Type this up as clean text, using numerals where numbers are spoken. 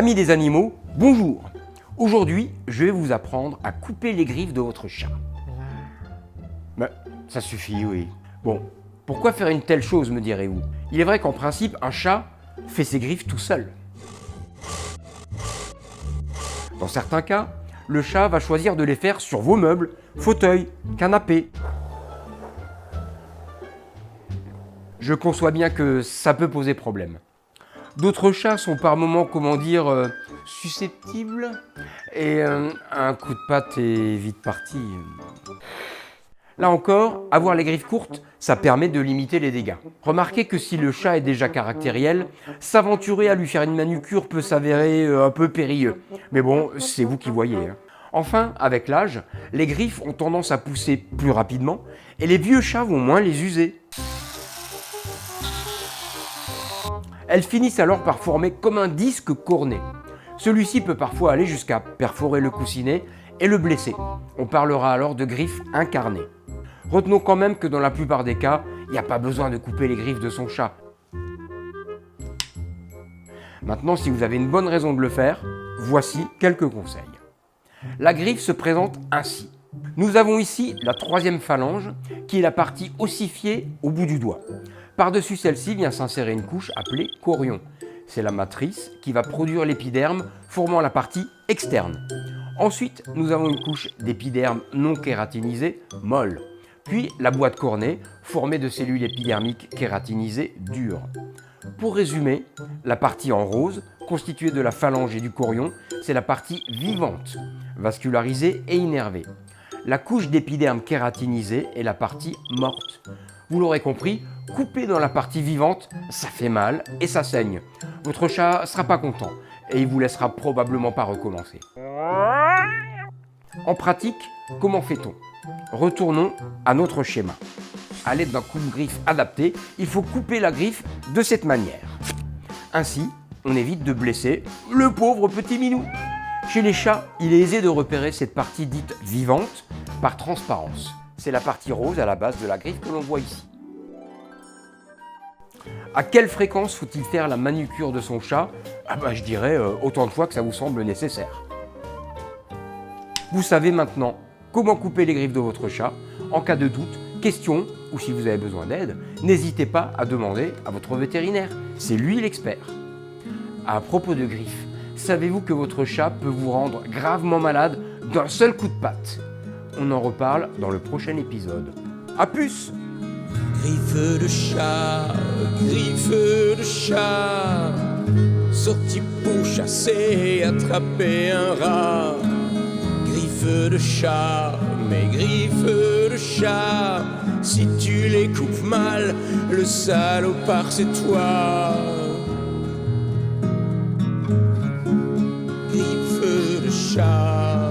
Amis des animaux, bonjour. Aujourd'hui, je vais vous apprendre à couper les griffes de votre chat. Mais ça suffit, oui. Bon, pourquoi faire une telle chose, me direz-vous? Il est vrai qu'en principe, un chat fait ses griffes tout seul. Dans certains cas, le chat va choisir de les faire sur vos meubles, fauteuils, canapés. Je conçois bien que ça peut poser problème. D'autres chats sont par moments, susceptibles, et un coup de patte est vite parti. Là encore, avoir les griffes courtes, ça permet de limiter les dégâts. Remarquez que si le chat est déjà caractériel, s'aventurer à lui faire une manucure peut s'avérer un peu périlleux. Mais bon, c'est vous qui voyez. Enfin, avec l'âge, les griffes ont tendance à pousser plus rapidement et les vieux chats vont moins les user. Elles finissent alors par former comme un disque corné. Celui-ci peut parfois aller jusqu'à perforer le coussinet et le blesser. On parlera alors de griffes incarnées. Retenons quand même que dans la plupart des cas, il n'y a pas besoin de couper les griffes de son chat. Maintenant, si vous avez une bonne raison de le faire, voici quelques conseils. La griffe se présente ainsi. Nous avons ici la troisième phalange, qui est la partie ossifiée au bout du doigt. Par-dessus celle-ci vient s'insérer une couche appelée chorion. C'est la matrice qui va produire l'épiderme, formant la partie externe. Ensuite, nous avons une couche d'épiderme non kératinisée, molle. Puis la boîte cornée, formée de cellules épidermiques kératinisées dures. Pour résumer, la partie en rose, constituée de la phalange et du chorion, c'est la partie vivante, vascularisée et innervée. La couche d'épiderme kératinisée est la partie morte. Vous l'aurez compris, couper dans la partie vivante, ça fait mal et ça saigne. Votre chat ne sera pas content et il vous laissera probablement pas recommencer. En pratique, comment fait-on? Retournons à notre schéma. À l'aide d'un coupe-griffe adapté, il faut couper la griffe de cette manière. Ainsi, on évite de blesser le pauvre petit minou. Chez les chats, il est aisé de repérer cette partie dite vivante par transparence. C'est la partie rose à la base de la griffe que l'on voit ici. À quelle fréquence faut-il faire la manucure de son chat? Je dirais autant de fois que ça vous semble nécessaire. Vous savez maintenant comment couper les griffes de votre chat. En cas de doute, question ou si vous avez besoin d'aide, n'hésitez pas à demander à votre vétérinaire. C'est lui l'expert. À propos de griffes, savez-vous que votre chat peut vous rendre gravement malade d'un seul coup de patte? On en reparle dans le prochain épisode. À plus! Griffe de chat, sorti pour chasser, attraper un rat. Griffe de chat, mes griffes de chat, si tu les coupes mal, le salopard c'est toi. Griffe de chat.